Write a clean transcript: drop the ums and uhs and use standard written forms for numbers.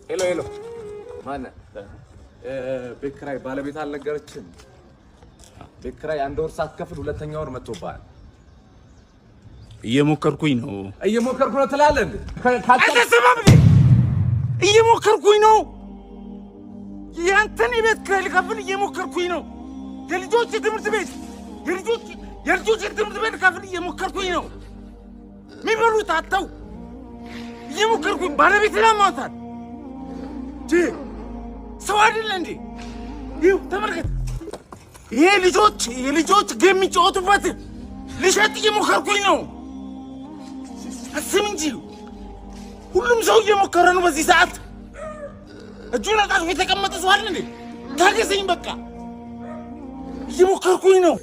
ሄሎ ማነህ? ቤት ኪራይ ባለቤት አልነገረችም? ቤት ኪራይ አንድ ወር ሳትከፍል ሁለተኛ ወር መጥቶብሃል። እየሞከርኩኝ ነው ትላለህ እንዴ? አትሰማም እንዴ? እየሞከርኩኝ ነው። ያንተን የቤት ኪራይ ልከፍል እየሞከርኩኝ ነው። የልጆች ትምህርት ቤት ልከፍል እየሞከርኩኝ ነው። የሚበሉት አጥተው እየሞከርኩኝ ባለቤት ላማታል። ሰው አይደለ እንዴ? ይኸው ተመልከት። ይሄ የልጆች ጌም የሚጫወቱበት ልሸጥ እየሞከርኩኝ ነው። አስብ እንጂ ሁሉም ሰው እየሞከረ ነው በዚህ ሰዓት። እጁን አጣጥፎ የተቀመጠ ሰው አለ እንዴ? ታገሰኝ በቃ። እየሞከርኩኝ ነው።